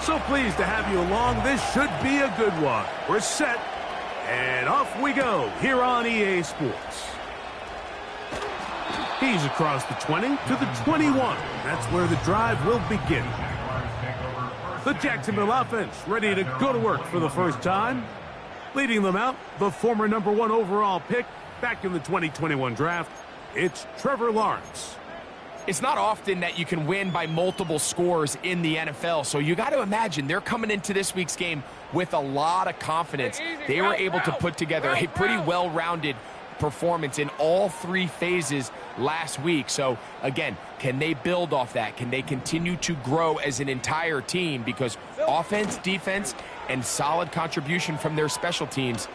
So pleased to have you along. This should be a good one. We're set, and off we go here on EA Sports. He's across the 20 to the 21. That's where the drive will begin. The Jacksonville offense ready to go to work for the first time. Leading them out, the former #1 overall pick back in the 2021 draft, it's Trevor Lawrence. It's not often that you can win by multiple scores in the NFL, so you got to imagine they're coming into this week's game with a lot of confidence. They were able to put together a pretty well-rounded performance in all three phases last week. So, again, can they build off that? Can they continue to grow as an entire team? Because offense, defense, and solid contribution from their special teams,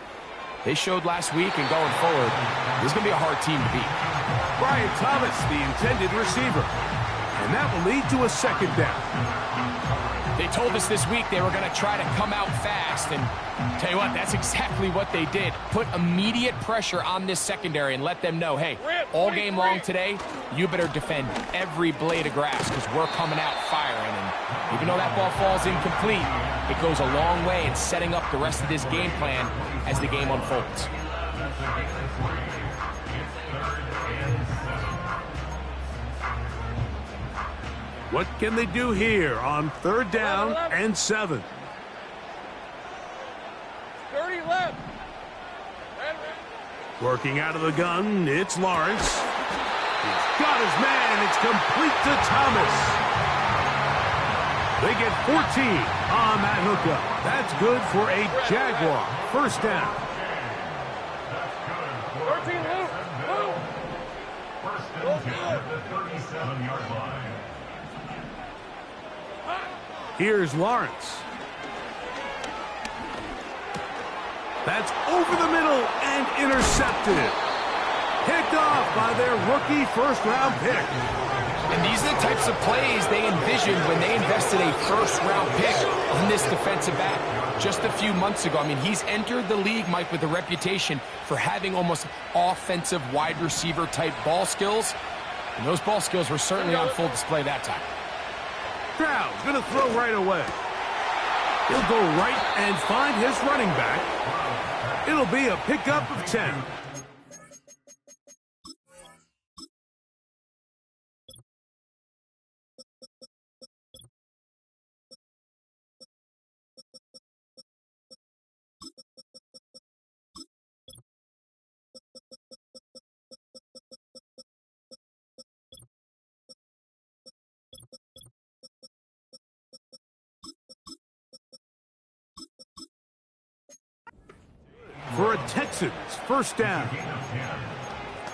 they showed last week, and going forward, this is going to be a hard team to beat. Brian Thomas, the intended receiver. And that will lead to a second down. They told us this week they were going to try to come out fast, and tell you what, that's exactly what they did. Put immediate pressure on this secondary and let them know, hey, all game long today, you better defend every blade of grass because we're coming out firing. And even though that ball falls incomplete, it goes a long way in setting up the rest of this game plan as the game unfolds. What can they do here on 3rd down and 7? 30 left. Working out of the gun, it's Lawrence. He's got his man. It's complete to Thomas. They get 14 on that hookup. That's good for a Jaguar. 1st down. 13 loop. The 37-yard line. Here's Lawrence. That's over the middle and intercepted. Picked off by their rookie 1st-round pick. And these are the types of plays they envisioned when they invested a 1st-round pick on this defensive back just a few months ago. I mean, he's entered the league, Mike, with a reputation for having almost offensive wide receiver type ball skills. And those ball skills were certainly on full display that time. Stroud's going to throw right away. He'll go right and find his running back. It'll be a pickup of 10. For a Texans 1st down.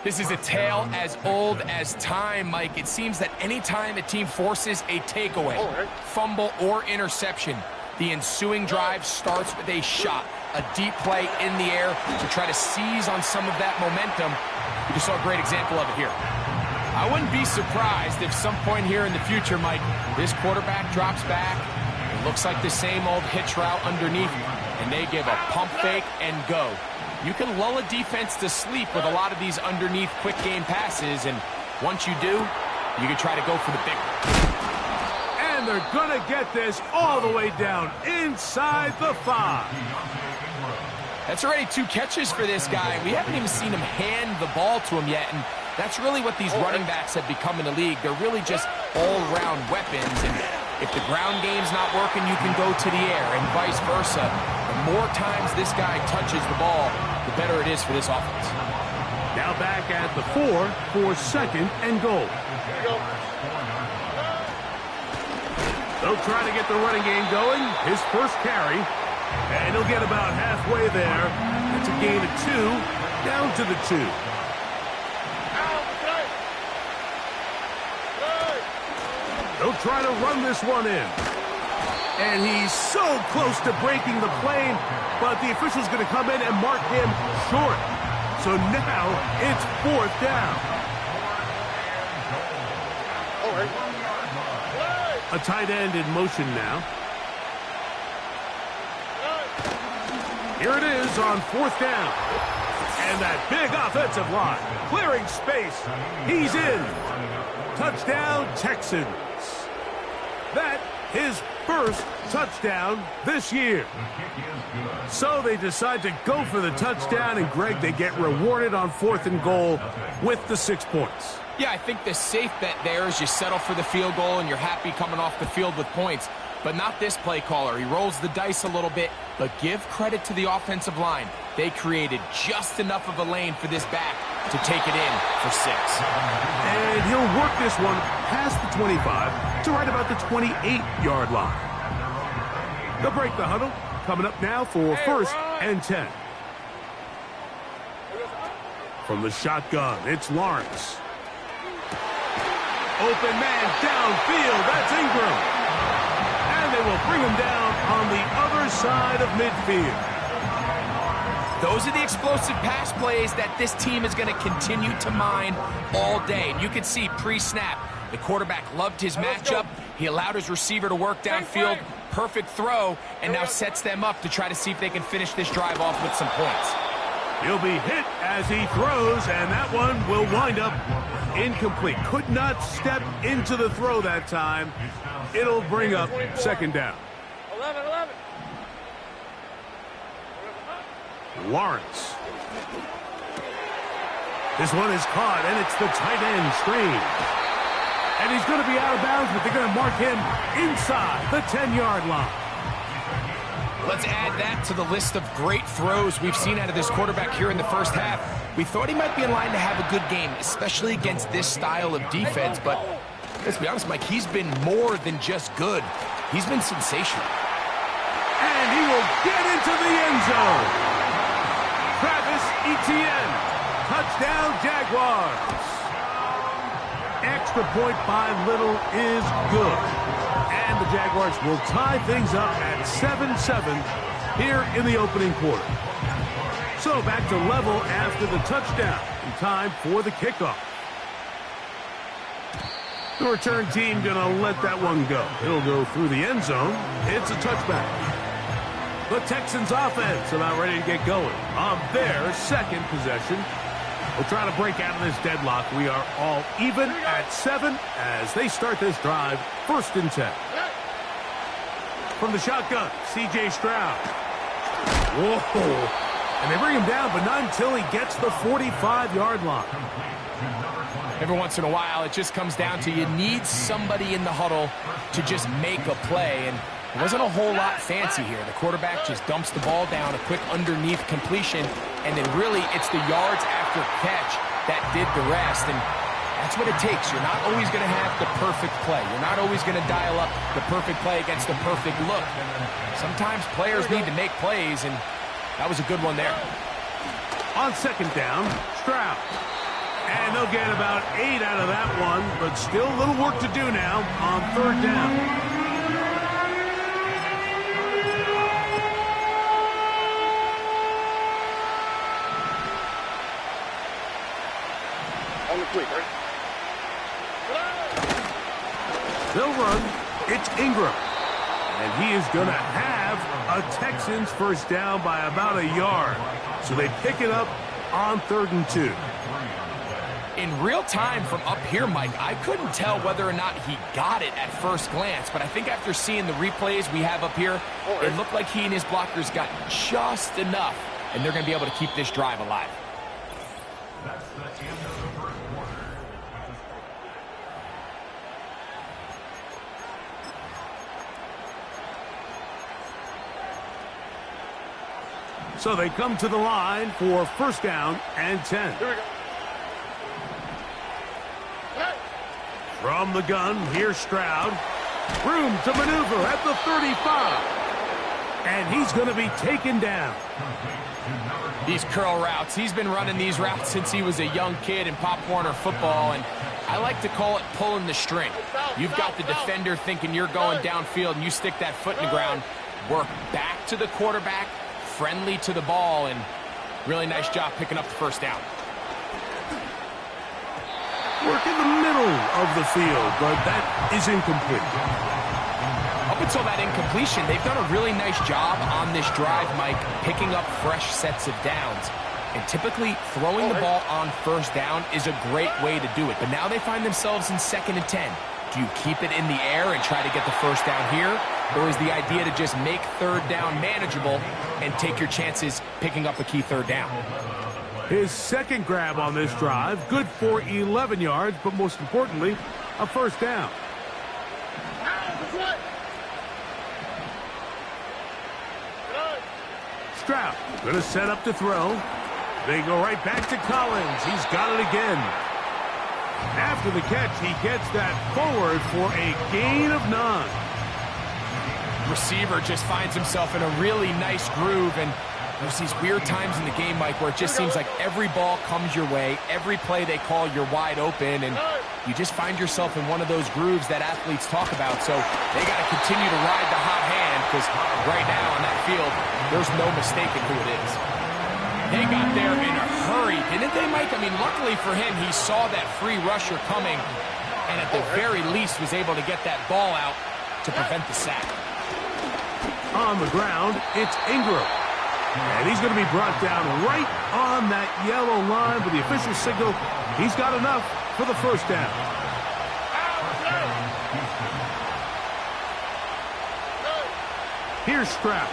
This is a tale as old as time, Mike. It seems that anytime a team forces a takeaway, fumble, or interception, the ensuing drive starts with a shot, a deep play in the air to try to seize on some of that momentum. You just saw a great example of it here. I wouldn't be surprised if some point here in the future, Mike, this quarterback drops back. It looks like the same old hitch route underneath, and they give a pump fake and go. You can lull a defense to sleep with a lot of these underneath quick game passes, and once you do, you can try to go for the big one. And they're going to get this all the way down inside the 5. That's already 2 catches for this guy. We haven't even seen him hand the ball to him yet, and that's really what these running backs have become in the league. They're really just all-round weapons, and if the ground game's not working, you can go to the air, and vice versa. The more times this guy touches the ball, the better it is for this offense. Now back at the 4 for 2nd and goal. They'll try to get the running game going. His 1st carry, and he'll get about halfway there. It's a gain of 2, down to the 2. They'll try to run this one in. And he's so close to breaking the plane, but the official's going to come in and mark him short. So now it's 4th down. A tight end in motion now. Here it is on 4th down. And that big offensive line, clearing space. He's in. Touchdown, Texans. That is first touchdown this year. So they decide to go for the touchdown, and Greg, they get rewarded on 4th and goal with the 6 points. Yeah, I think the safe bet there is you settle for the field goal and you're happy coming off the field with points. But not this play caller. He rolls the dice a little bit, but give credit to the offensive line. They created just enough of a lane for this back to take it in for 6. And he'll work this one past the 25 to right about the 28-yard line. They'll break the huddle. Coming up now for 1st and 10. From the shotgun, it's Lawrence. Open man downfield. That's Ingram. And they will bring him down on the other side of midfield. Those are the explosive pass plays that this team is going to continue to mine all day. And you can see pre-snap, the quarterback loved his matchup. He allowed his receiver to work downfield. Perfect throw, and now sets them up to try to see if they can finish this drive off with some points. He'll be hit as he throws, and that one will wind up incomplete. Could not step into the throw that time. It'll bring up 2nd down. 11. Lawrence. This one is caught, and it's the tight end screen. And he's going to be out of bounds, but they're going to mark him inside the 10-yard line. Let's add that to the list of great throws we've seen out of this quarterback here in the first half. We thought he might be in line to have a good game, especially against this style of defense. But let's be honest, Mike, he's been more than just good. He's been sensational. And he will get into the end zone. Travis Etienne. Touchdown, Jaguars. Extra point by Little is good. And the Jaguars will tie things up at 7-7 here in the opening quarter. So back to level after the touchdown. In time for the kickoff. The return team going to let that one go. It'll go through the end zone. It's a touchback. The Texans offense about ready to get going on their 2nd possession. We'll try to break out of this deadlock. We are all even at 7 as they start this drive. 1st and 10. From the shotgun, C.J. Stroud. Whoa. And they bring him down, but not until he gets the 45-yard line. Every once in a while, it just comes down to you need somebody in the huddle to just make a play. And it wasn't a whole lot fancy here. The quarterback just dumps the ball down, a quick underneath completion, and then really it's the yards after catch that did the rest. And that's what it takes. You're not always going to have the perfect play. You're not always going to dial up the perfect play against the perfect look. Sometimes players need to make plays, and that was a good one there. On 2nd down, Stroud. And they'll get about 8 out of that one, but still a little work to do now on 3rd down. On the fleet, right? They'll run. It's Ingram. And he is going to have a Texans 1st down by about a yard. So they pick it up on 3rd and 2. In real time from up here, Mike, I couldn't tell whether or not he got it at first glance, but I think after seeing the replays we have up here, it looked like he and his blockers got just enough, and they're going to be able to keep this drive alive. That's the end of the 1st quarter. So they come to the line for 1st down and 10. Here we go. From the gun, here's Stroud. Room to maneuver at the 35. And he's going to be taken down. These curl routes, he's been running these routes since he was a young kid in Pop Warner football, and I like to call it pulling the string. You've got the defender thinking you're going downfield, and you stick that foot in the ground, work back to the quarterback, friendly to the ball, and really nice job picking up the 1st down. Work in the middle of the field, but that is incomplete. Up until that incompletion, they've done a really nice job on this drive, Mike, picking up fresh sets of downs. And typically, throwing the ball on 1st down is a great way to do it. But now they find themselves in 2nd and 10. Do you keep it in the air and try to get the 1st down here? or is the idea to just make third down manageable and take your chances picking up a key third down? His second grab on this drive, good for 11 yards, but most importantly, a first down. Stroud going to set up to throw. They go right back to Collins. He's got it again. After the catch, he gets that forward for a gain of 9. Receiver just finds himself in a really nice groove, and there's these weird times in the game, Mike, where it just seems like every ball comes your way, every play they call, you're wide open, and you just find yourself in one of those grooves that athletes talk about. So they got to continue to ride the hot hand, because right now on that field, there's no mistaking who it is. They got there in a hurry, didn't they, Mike? I mean, luckily for him, he saw that free rusher coming, and at the very least was able to get that ball out to prevent the sack. On the ground, it's Ingram. And he's going to be brought down right on that yellow line with the official signal. He's got enough for the first down. Here's Stroud.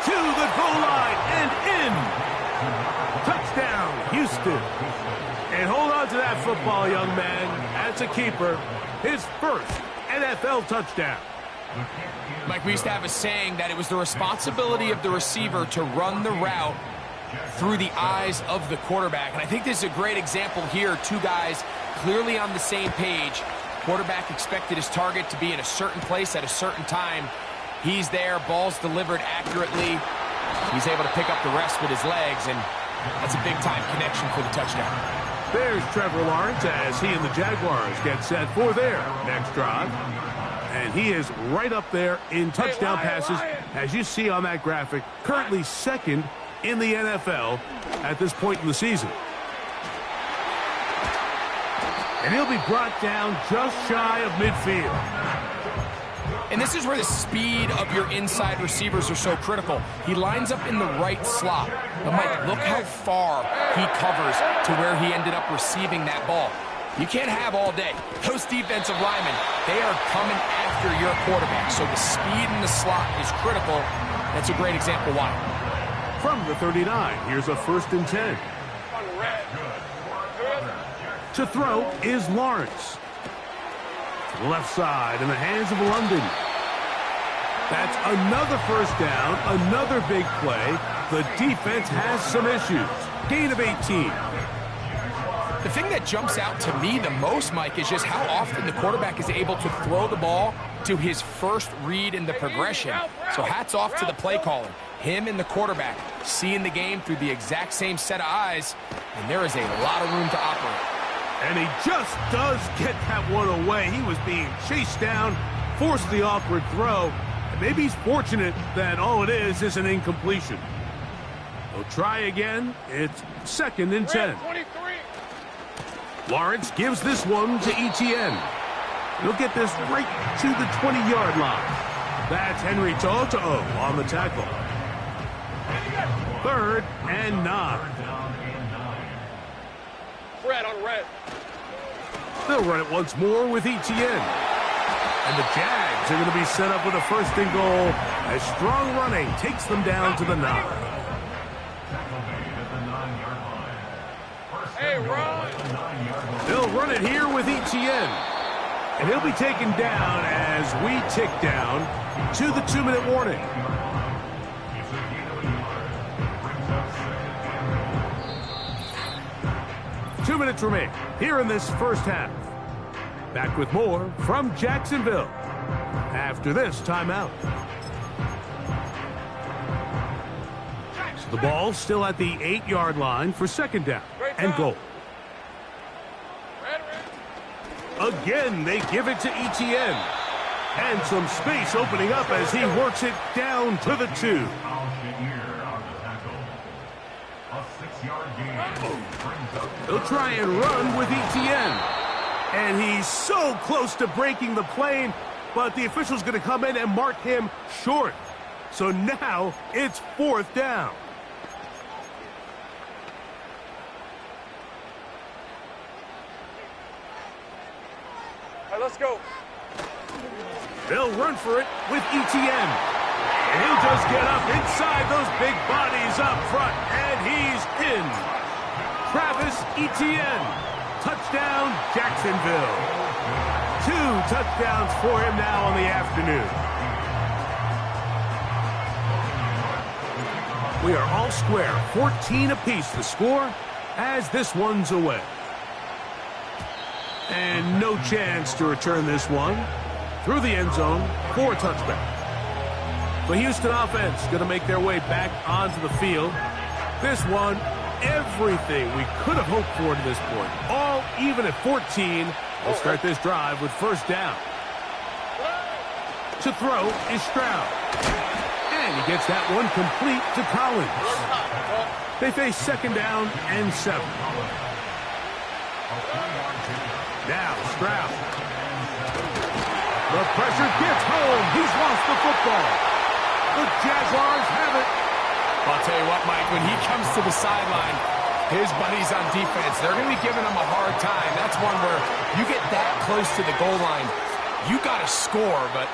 To the goal line and in. Touchdown, Houston. And hold on to that football, young man. That's a keeper. His first NFL touchdown. Mike, we used to have a saying that it was the responsibility of the receiver to run the route through the eyes of the quarterback. And I think this is a great example here. Two guys clearly on the same page. Quarterback expected his target to be in a certain place at a certain time. He's there, ball's delivered accurately. He's able to pick up the rest with his legs, and that's a big-time connection for the touchdown. There's Trevor Lawrence as he and the Jaguars get set for their next drive. And he is right up there in touchdown passes, as you see on that graphic, currently second in the NFL at this point in the season. And he'll be brought down just shy of midfield. And this is where the speed of your inside receivers are so critical. He lines up in the right slot. But Mike, look how far he covers to where he ended up receiving that ball. You can't have all day. Those defensive linemen, they are coming after your quarterback. So the speed in the slot is critical. That's a great example why. From the 39, here's a 1st and 10. To throw is Lawrence. To the left side in the hands of London. That's another first down, another big play. The defense has some issues. Gain of 18. The thing that jumps out to me the most, Mike, is just how often the quarterback is able to throw the ball to his first read in the progression. So hats off to the play caller. Him and the quarterback seeing the game through the exact same set of eyes, and there is a lot of room to operate. And he just does get that one away. He was being chased down, forced the awkward throw. And maybe he's fortunate that all it is an incompletion. He'll try again. It's 2nd and 10. Lawrence gives this one to Etienne. He'll get this right to the 20-yard line. That's Henry To'o on the tackle. 3rd and 9. Red on red. They'll run it once more with Etienne. And the Jags are going to be set up with a 1st and goal as strong running takes them down to the 9. Hey, Ron. They'll run it here with Etienne. And he'll be taken down as we tick down to the 2-minute warning. Two minutes remain here in this first half. Back with more from Jacksonville after this timeout. So the ball still at the 8-yard line for 2nd down and goal. Again, they give it to Etienne. And some space opening up as he works it down to the 2. They'll try and run with Etienne. And he's so close to breaking the plane, but the official's going to come in and mark him short. So now it's 4th down. All right, let's go. They'll run for it with ETN. And he'll just get up inside those big bodies up front, and he's in. Travis Etienne. Touchdown, Jacksonville. 2 touchdowns for him now on the afternoon. We are all square, 14 apiece to score as this one's away. And no chance to return this one through the end zone for a touchback. The Houston offense going to make their way back onto the field. This one, everything we could have hoped for to this point. All even at 14. We'll start this drive with first down. To throw is Stroud. And he gets that one complete to Collins. They face second down and 7. Now Stroud. The pressure gets home. He's lost the football. The Jaguars have it. I'll tell you what, Mike, when he comes to the sideline, his buddies on defense, they're going to be giving him a hard time. That's one where you get that close to the goal line, you got to score. But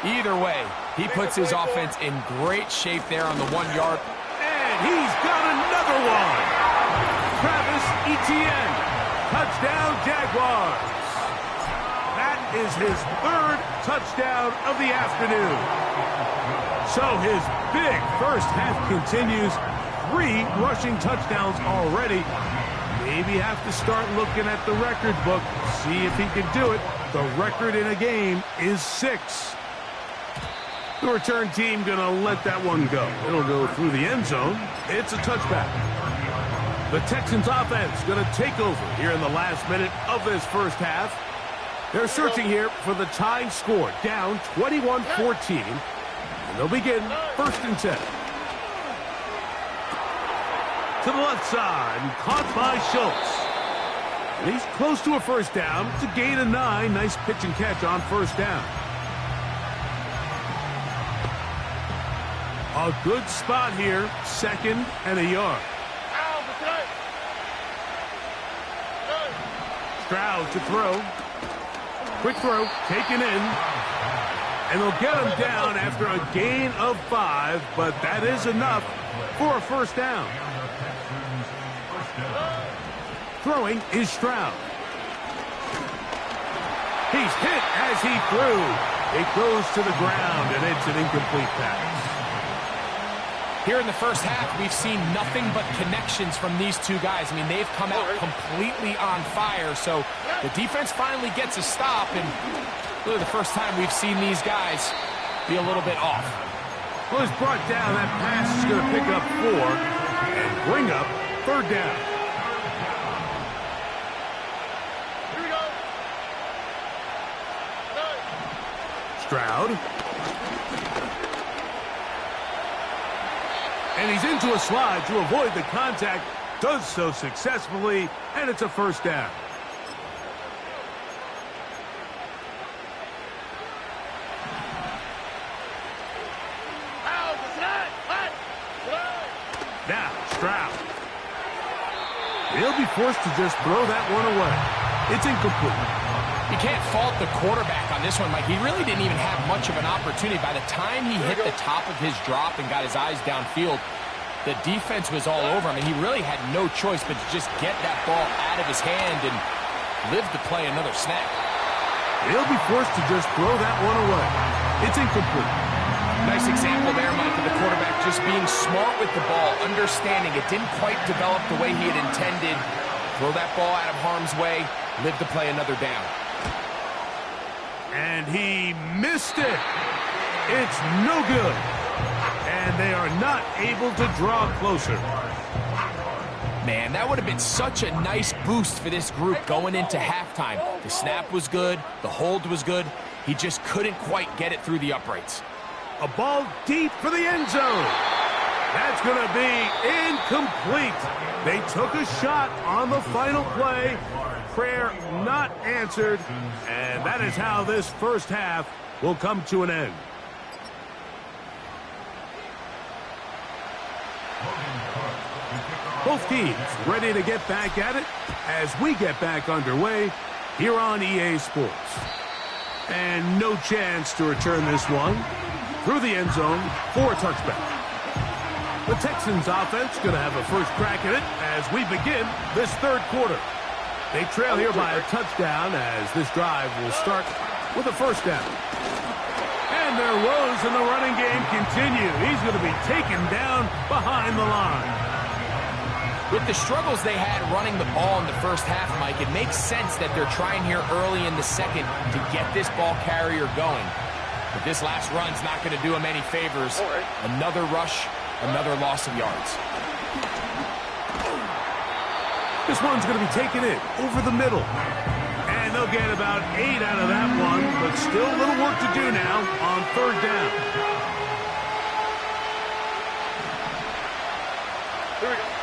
either way, he puts his offense in great shape there on the 1 yard. And he's got another one. Travis Etienne. Touchdown, Jaguars. That is his 3rd touchdown of the afternoon. So his big first half continues. 3 rushing touchdowns already. Maybe have to start looking at the record book, see if he can do it. The record in a game is 6. The return team going to let that one go. It'll go through the end zone. It's a touchback. The Texans offense going to take over here in the last minute of this first half. They're searching here for the tying score, down 21-14. And they'll begin first and 10. To the left side, and caught by Schultz. And he's close to a first down. It's a gain of 9. Nice pitch and catch on first down. A good spot here, 2nd and a yard. Stroud to throw. Quick throw, taken in. And they'll get him down after a gain of 5, but that is enough for a first down. Throwing is Stroud. He's hit as he threw. It goes to the ground, and it's an incomplete pass. Here in the first half, we've seen nothing but connections from these two guys. I mean, they've come out completely on fire, so the defense finally gets a stop, and really the first time we've seen these guys be a little bit off. Well, it's brought down. That pass is going to pick up 4 and bring up 3rd down. Here we go. Stroud. And he's into a slide to avoid the contact. Does so successfully, and it's a first down. Now, Stroud. He'll be forced to just throw that one away. It's incomplete. You can't fault the quarterback on this one, Mike. He really didn't even have much of an opportunity. By the time he hit the top of his drop and got his eyes downfield, the defense was all over him, and he really had no choice but to just get that ball out of his hand and live to play another snap. He'll be forced to just throw that one away. It's incomplete. Nice example there, Mike, of the quarterback just being smart with the ball, understanding it didn't quite develop the way he had intended. Throw that ball out of harm's way, live to play another down. And he missed it. It's no good. And they are not able to draw closer. Man, that would have been such a nice boost for this group going into halftime. The snap was good. The hold was good. He just couldn't quite get it through the uprights. A ball deep for the end zone. That's going to be incomplete. They took a shot on the final play. Prayer not answered. And that is how this first half will come to an end. Both teams ready to get back at it as we get back underway here on EA Sports. And no chance to return this one through the end zone for a touchback. The Texans offense going to have a first crack at it as we begin this third quarter. They trail here by a touchdown as this drive will start with a first down. And their woes in the running game continue. He's going to be taken down behind the line. With the struggles they had running the ball in the first half, Mike, it makes sense that they're trying here early in the second to get this ball carrier going. But this last run's not going to do him any favors. Another rush, another loss of yards. This one's going to be taken in over the middle. And they'll get about 8 out of that one, but still a little work to do now on third down. Here we go.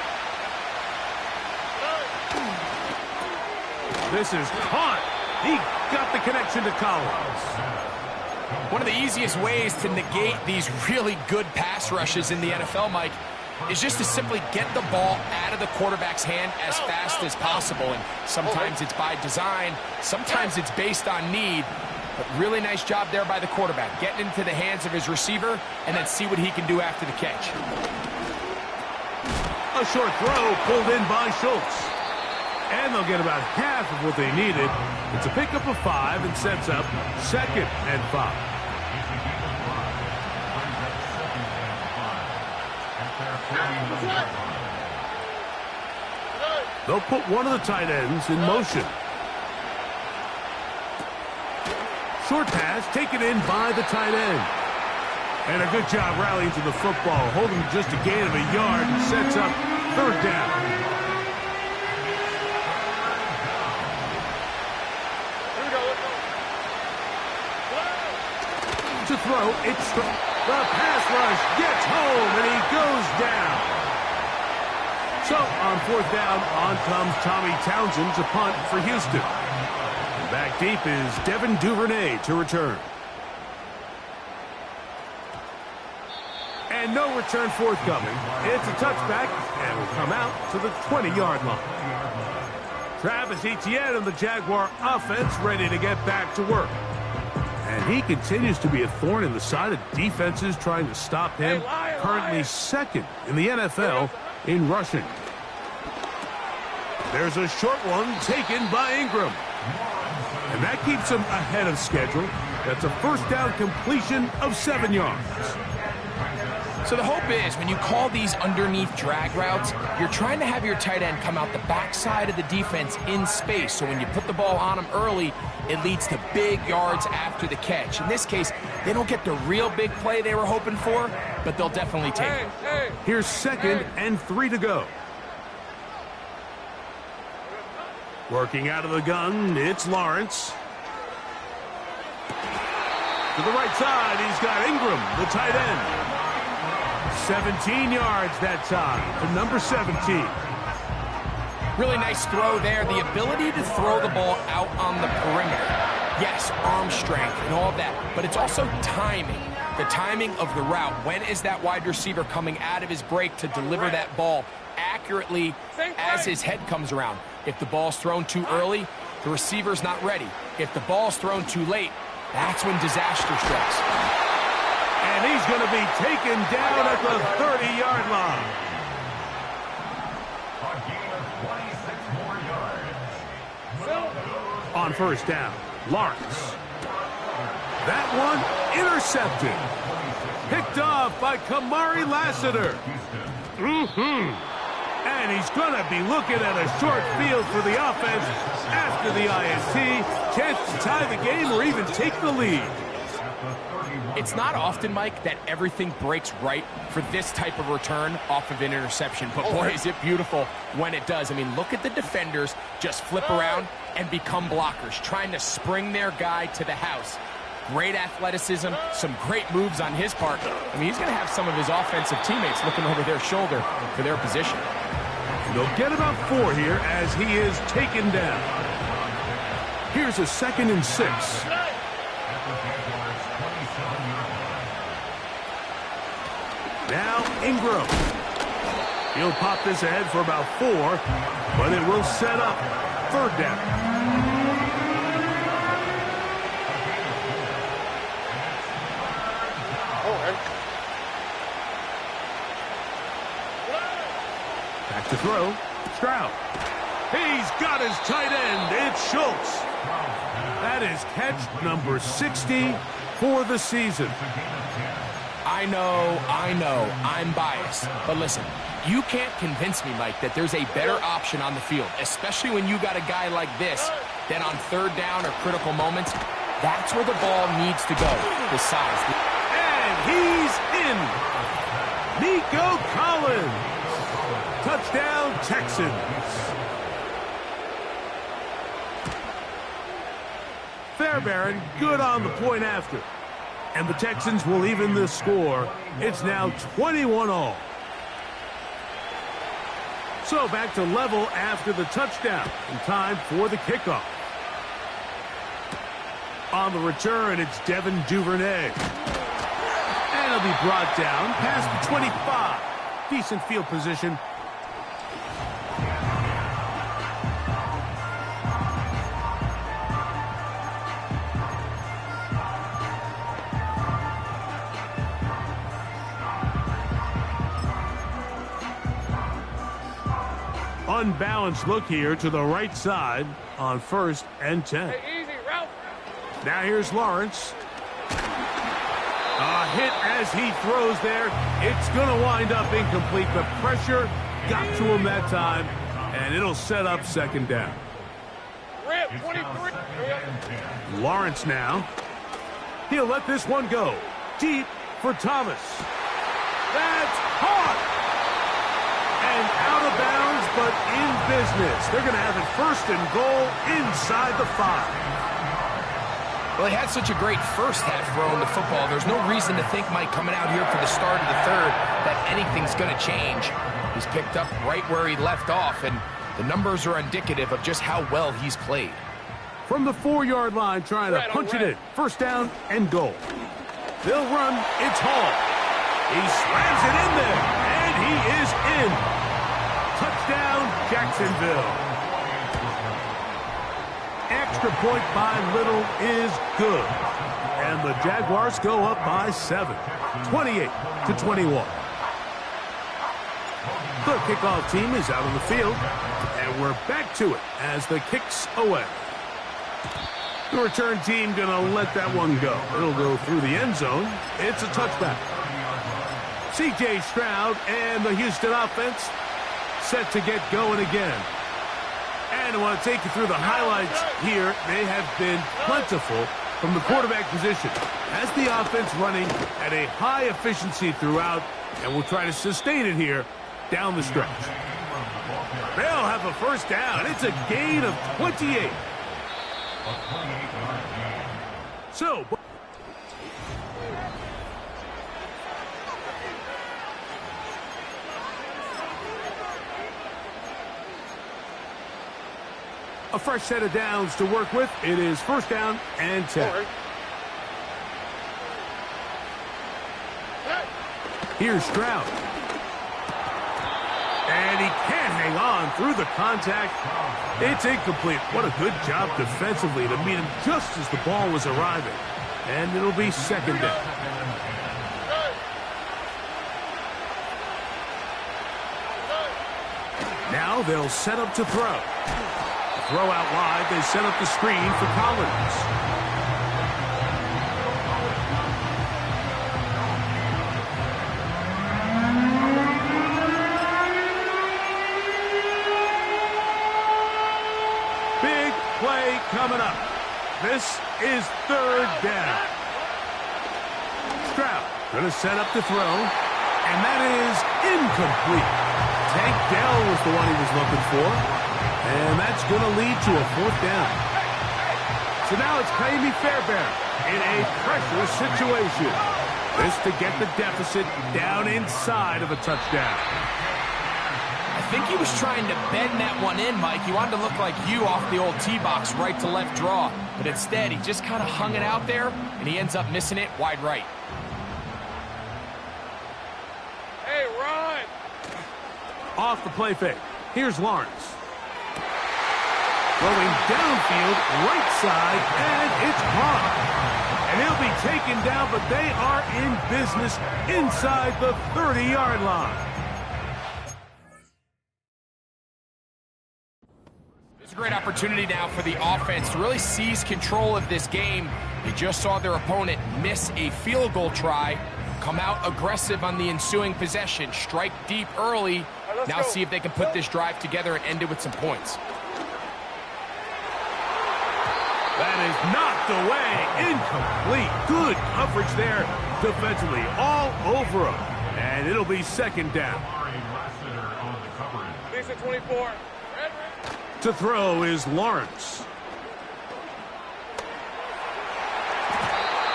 This is caught. He got the connection to Collins. One of the easiest ways to negate these really good pass rushes in the NFL, Mike, is just to simply get the ball out of the quarterback's hand as fast as possible. And sometimes it's by design, sometimes it's based on need. But really nice job there by the quarterback, getting into the hands of his receiver and then see what he can do after the catch. A short throw pulled in by Schultz. And they'll get about half of what they needed. It's a pickup of 5 and sets up 2nd and 5. They'll put one of the tight ends in motion. Short pass taken in by the tight end. And a good job rallying to the football, holding just a gain of a yard and sets up third down. To throw, it's the pass rush gets home and he goes down. So on fourth down, on comes Tommy Townsend to punt for Houston. And back deep is Devin Duvernay to return. And no return forthcoming. It's a touchback and will come out to the 20-yard line. Travis Etienne and the Jaguar offense ready to get back to work. And he continues to be a thorn in the side of defenses trying to stop him. Currently second in the NFL in rushing. There's a short one taken by Ingram. And that keeps him ahead of schedule. That's a first down completion of 7 yards. So the hope is when you call these underneath drag routes, you're trying to have your tight end come out the backside of the defense in space. So when you put the ball on him early, it leads to big yards after the catch. In this case, they don't get the real big play they were hoping for, but they'll definitely take it. Here's 2nd and 3 to go. Working out of the gun, it's Lawrence. To the right side, he's got Ingram, the tight end. 17 yards that time to number 17. Really nice throw there. The ability to throw the ball out on the perimeter. Yes, arm strength and all of that, but it's also timing. The timing of the route. When is that wide receiver coming out of his break to deliver that ball accurately as his head comes around? If the ball's thrown too early, the receiver's not ready. If the ball's thrown too late, that's when disaster strikes. And he's going to be taken down at the 30-yard line. A gain of 26 more yards. On first down, Lawrence. That one intercepted. Picked off by Kamari Lassiter. And he's going to be looking at a short field for the offense after the INT. Chance to tie the game or even take the lead. It's not often, Mike, that everything breaks right for this type of return off of an interception. But boy, is it beautiful when it does. I mean, look at the defenders just flip around and become blockers, trying to spring their guy to the house. Great athleticism, some great moves on his part. I mean, he's going to have some of his offensive teammates looking over their shoulder for their position. And they'll get about 4 here as he is taken down. Here's a 2nd and 6. Now Ingram. He'll pop this ahead for about 4, but it will set up third down. Back to throw. Stroud. He's got his tight end. It's Schultz. That is catch number 60 for the season. I know, I'm biased. But listen, you can't convince me, Mike, that there's a better option on the field, especially when you got a guy like this, that on third down or critical moments, that's where the ball needs to go, the size. And he's in. Nico Collins. Touchdown, Texans. Fairbairn, good on the point after. And the Texans will even the score. It's now 21-all. So back to level after the touchdown. And time for the kickoff. On the return, it's Devin Duvernay. And he'll be brought down past the 25. Decent field position. Unbalanced look here to the right side on 1st and 10. Hey, easy, Ralph. Now here's Lawrence. A hit as he throws there. It's going to wind up incomplete. The pressure got to him that time, and it'll set up 2nd down. Rip, 23. Lawrence now. He'll let this one go. Deep for Thomas. That's caught. And out of bounds, but in business. They're going to have it 1st and goal inside the 5. Well, he had such a great first half throwing the football. There's no reason to think, Mike, coming out here for the start of the 3rd, that anything's going to change. He's picked up right where he left off, and the numbers are indicative of just how well he's played. From the 4-yard line, trying to punch it in. 1st down and goal. They'll run. It's Hall. He slams it in there, and he is in. Touchdown, Jacksonville. Extra point by Little is good. And the Jaguars go up by 7, 28-21. The kickoff team is out on the field, and we're back to it as the kick's away. The return team going to let that one go. It'll go through the end zone. It's a touchback. C.J. Stroud and the Houston offense set to get going again. And I want to take you through the highlights here. They have been plentiful from the quarterback position. As the offense running at a high efficiency throughout, and we'll try to sustain it here down the stretch. They'll have a 1st down. It's a gain of 28. So, a fresh set of downs to work with. It is 1st down and 10. Here's Stroud. And he can't hang on through the contact. It's incomplete. What a good job defensively to meet him just as the ball was arriving. And it'll be 2nd down. Now they'll set up to throw. Throw out wide. They set up the screen for Collins. Big play coming up. This is 3rd down. Stroud going to set up the throw. And that is incomplete. Tank Dell was the one he was looking for. And that's going to lead to a 4th down. So now it's Kaimi Fairbairn in a pressure situation. This to get the deficit down inside of a touchdown. I think he was trying to bend that one in, Mike. He wanted to look like you off the old tee box, right to left draw. But instead, he just kind of hung it out there, and he ends up missing it wide right. Hey, Ron! Off the play fake. Here's Lawrence. Throwing downfield, right side, and it's caught. And he'll be taken down, but they are in business inside the 30-yard line. It's a great opportunity now for the offense to really seize control of this game. You just saw their opponent miss a field goal try, come out aggressive on the ensuing possession, strike deep early. Now see if they can put this drive together and end it with some points. That is knocked away. Incomplete. Good coverage there defensively. All over him. And it'll be second down. Lisa 24. To throw is Lawrence.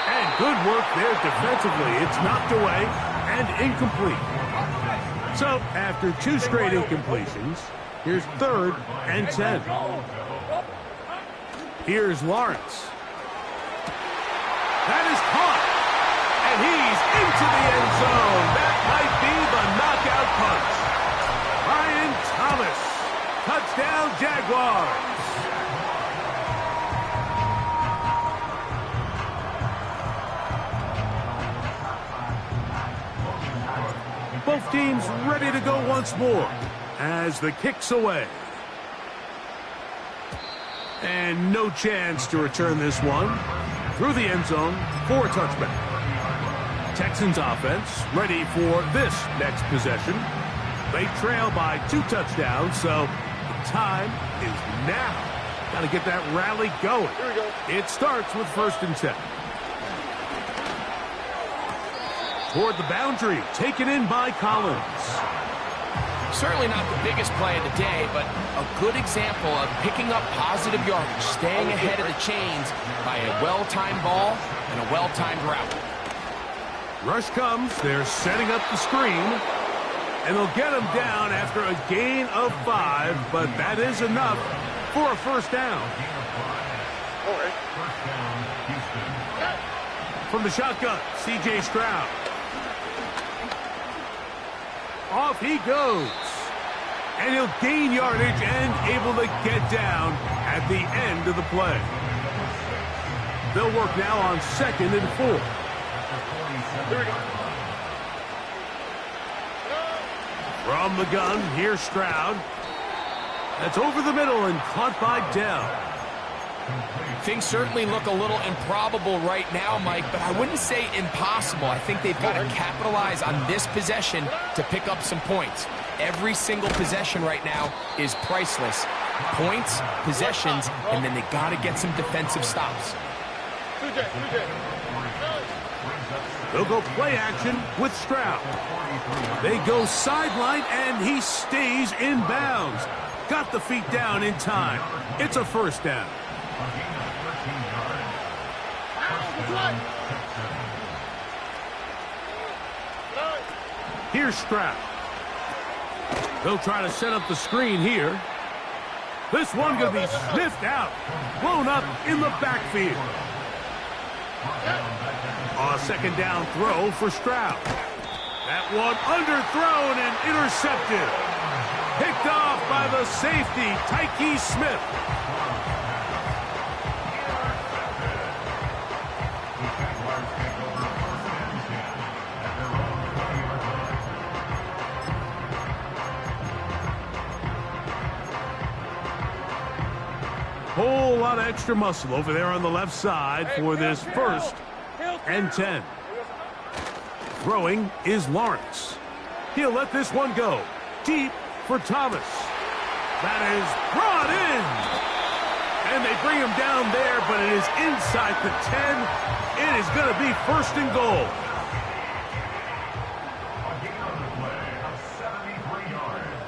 And good work there defensively. It's knocked away and incomplete. So after two straight incompletions, here's 3rd and 10. Here's Lawrence. That is caught. And he's into the end zone. That might be the knockout punch. Ryan Thomas. Touchdown, Jaguars. Both teams ready to go once more as the kick's away. And no chance to return this one through the end zone for a touchback. Texans offense ready for this next possession. They trail by 2 touchdowns, so the time is now. Got to get that rally going. Here we go. It starts with 1st and 10. Toward the boundary, taken in by Collins. Certainly not the biggest play of the day, but a good example of picking up positive yardage, staying ahead of the chains by a well-timed ball and a well-timed route. Rush comes. They're setting up the screen. And they'll get him down after a gain of 5, but that is enough for a 1st down. From the shotgun, C.J. Stroud. Off he goes. And he'll gain yardage and able to get down at the end of the play. They'll work now on 2nd and 4. Here we go. From the gun, here's Stroud. That's over the middle and caught by Dell. Things certainly look a little improbable right now, Mike, but I wouldn't say impossible. I think they've got to capitalize on this possession to pick up some points. Every single possession right now is priceless. Points, possessions, and then they got to get some defensive stops. They'll go play action with Stroud. They go sideline, and he stays in bounds. Got the feet down in time. It's a 1st down. Here's Stroud. They'll try to set up the screen here. This one going to be sniffed out. Blown up in the backfield. A 2nd down throw for Stroud. That one underthrown and intercepted. Picked off by the safety, Tyke Smith. Whole lot of extra muscle over there on the left side for this 1st and 10. Throwing is Lawrence. He'll let this one go. Deep for Thomas. That is brought in. And they bring him down there, but it is inside the 10. It is going to be 1st and goal.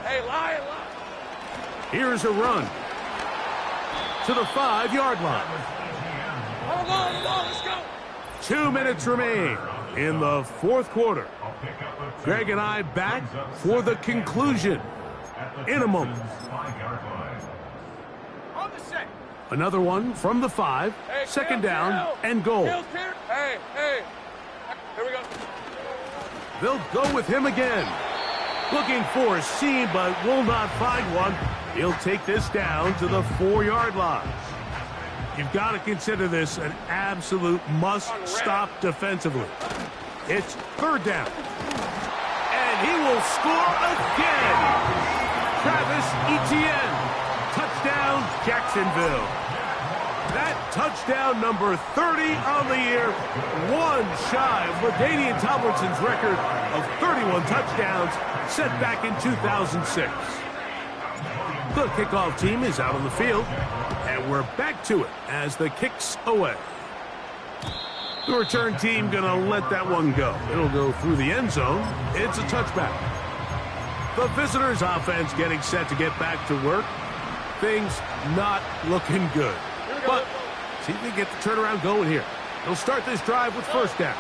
Hey, lie. Here's a run to the 5-yard line. Hold on, let's go. 2 minutes remain in the 4th quarter. Greg and I back for the conclusion in a moment. On the set. Another one from the 5, Hey, 2nd down and goal. Hey. Here we go. They'll go with him again. Looking for a seam, but will not find one. He'll take this down to the 4-yard line. You've got to consider this an absolute must-stop defensively. It's 3rd down. And he will score again. Travis Etienne. Touchdown, Jacksonville. That touchdown number 30 on the year, one shy of LaDainian Tomlinson's record of 31 touchdowns set back in 2006. The kickoff team is out on the field, and we're back to it as the kick's away. The return team going to let that one go. It'll go through the end zone. It's a touchback. The visitors' offense getting set to get back to work. Things not looking good. But see if they get the turnaround going here. They'll start this drive with first down.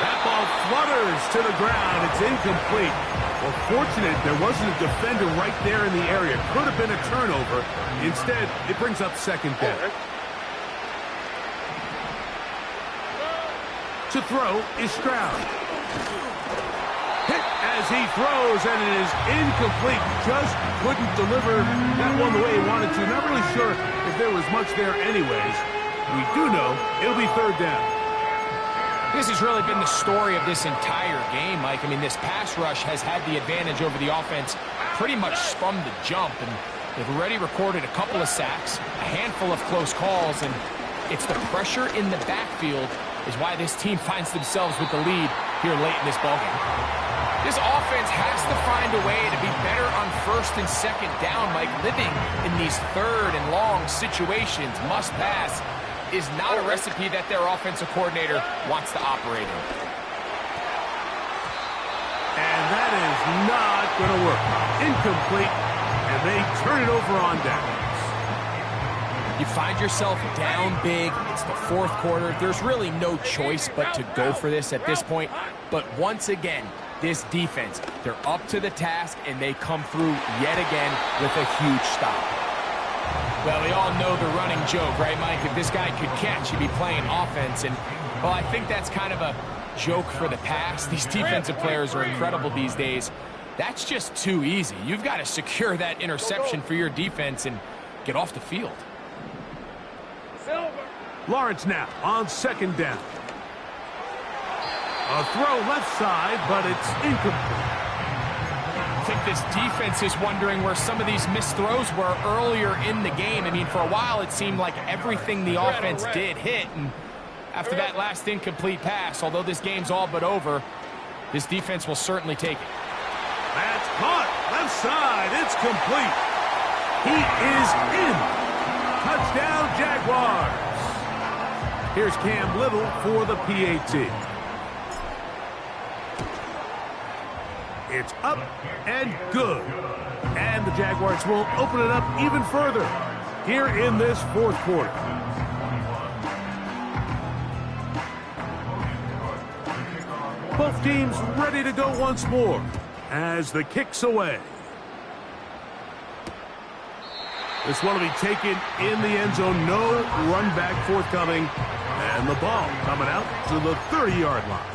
That ball flutters to the ground. It's incomplete. Well, fortunate there wasn't a defender right there in the area. Could have been a turnover. Instead, it brings up second down. To throw is Stroud. Hit as he throws, and it is incomplete. Just couldn't deliver that one the way he wanted to. Not really sure if there was much there anyways. We do know it'll be third down. This has really been the story of this entire game, Mike. I mean, this pass rush has had the advantage over the offense pretty much from the jump, and they've already recorded a couple of sacks, a handful of close calls, and it's the pressure in the backfield is why this team finds themselves with the lead here late in this ballgame. This offense has to find a way to be better on first and second down, Mike. Living in these third and long situations, must pass, is not a recipe that their offensive coordinator wants to operate in. And that is not going to work. Incomplete, and they turn it over on downs. You find yourself down big. It's the fourth quarter. There's really no choice but to go for this at this point. But once again, this defense, they're up to the task, and they come through yet again with a huge stop. Well, we all know the running joke, right, Mike? If this guy could catch, he'd be playing offense. And, well, I think that's kind of a joke for the past. These defensive players are incredible these days. That's just too easy. You've got to secure that interception for your defense and get off the field. Lawrence now on second down. A throw left side, but it's incomplete. I think this defense is wondering where some of these missed throws were earlier in the game. I mean, for a while, it seemed like everything the offense did hit. And after that last incomplete pass, although this game's all but over, this defense will certainly take it. That's caught. Left side. It's complete. He is in. Touchdown, Jaguars. Here's Cam Little for the PAT. It's up and good. And the Jaguars will open it up even further here in this fourth quarter. Both teams ready to go once more as the kick's away. This one will be taken in the end zone. No run back forthcoming. And the ball coming out to the 30-yard line.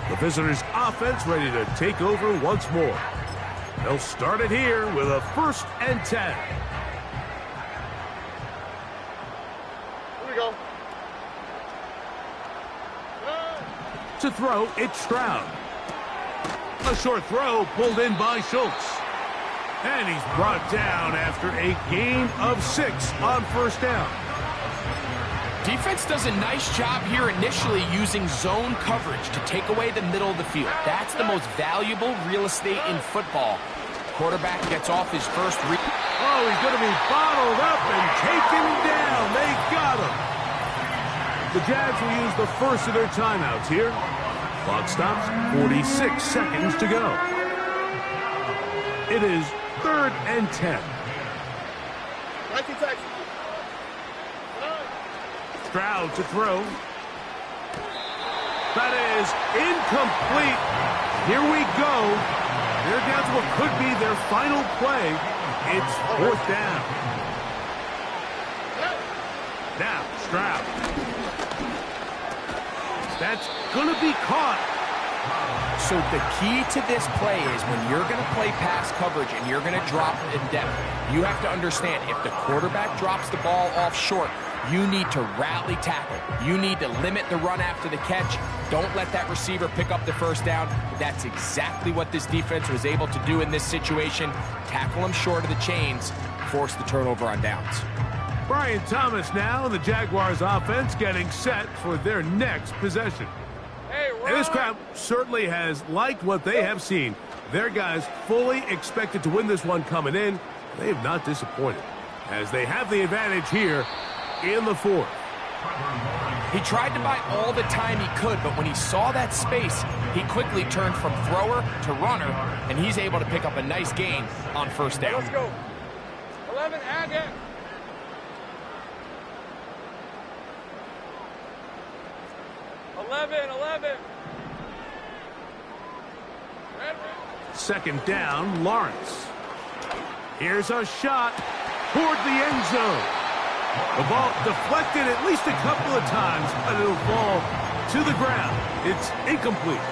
The visitors' offense ready to take over once more. They'll start it here with a 1st and 10. Here we go. To throw, it's Stroud. A short throw pulled in by Schultz. And he's brought down after a gain of 6 on first down. Defense does a nice job here initially using zone coverage to take away the middle of the field. That's the most valuable real estate in football. Quarterback gets off his first read. Oh, he's going to be bottled up and taken down. They got him. The Jags will use the first of their timeouts here. Clock stops, 46 seconds to go. It is 3rd and 10. Stroud to throw. That is incomplete. Here we go. They're down to what could be their final play. It's 4th down. Now, Stroud. That's going to be caught. So the key to this play is when you're going to play pass coverage and you're going to drop in depth, you have to understand if the quarterback drops the ball off short, you need to rally tackle. You need to limit the run after the catch. Don't let that receiver pick up the first down. That's exactly what this defense was able to do in this situation. Tackle him short of the chains, force the turnover on downs. Brian Thomas now, and the Jaguars offense getting set for their next possession. And this crowd certainly has liked what they have seen. Their guys fully expected to win this one coming in. They have not disappointed, as they have the advantage here in the fourth. He tried to buy all the time he could, but when he saw that space, he quickly turned from thrower to runner, and he's able to pick up a nice gain on first down. Let's go. 11, add it. 11. Second down, Lawrence. Here's a shot toward the end zone. The ball deflected at least a couple of times, but it'll fall to the ground. It's incomplete.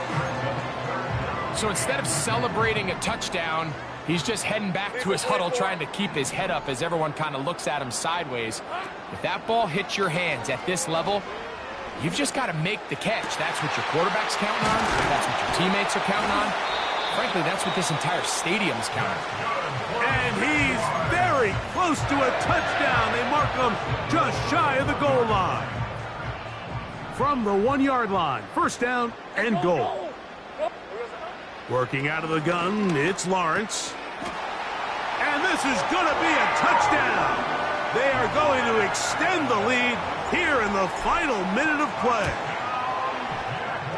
So instead of celebrating a touchdown, he's just heading back to his huddle trying to keep his head up as everyone kind of looks at him sideways. If that ball hits your hands at this level, you've just got to make the catch. That's what your quarterback's counting on. That's what your teammates are counting on. Frankly, that's what this entire stadium is counting on. And he's very close to a touchdown. They mark him just shy of the goal line. From the 1-yard line, first down and goal. Working out of the gun, it's Lawrence. And this is going to be a touchdown. They are going to extend the lead here in the final minute of play.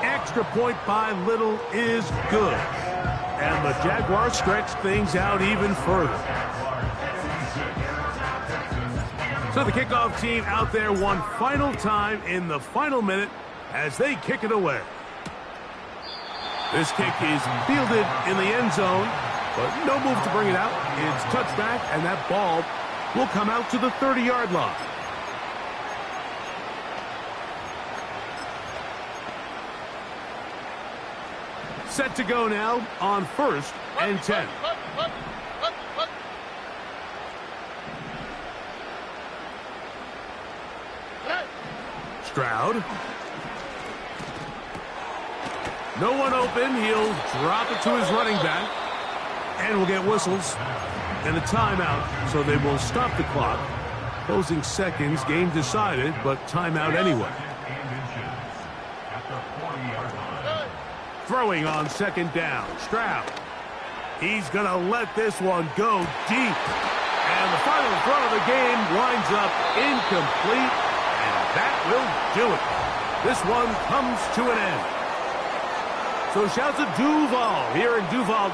Extra point by Little is good. And the Jaguars stretch things out even further. So the kickoff team out there one final time in the final minute as they kick it away. This kick is fielded in the end zone, but no move to bring it out. It's touched back, and that ball will come out to the 30-yard line. Set to go now on first and 10. Stroud. No one open. He'll drop it to his running back. And we'll get whistles and a timeout, so they will stop the clock. Closing seconds, game decided, but timeout anyway. Throwing on second down, Stroud. He's going to let this one go deep. And the final throw of the game winds up incomplete, and that will do it. This one comes to an end. So shouts to Duval here in Duval.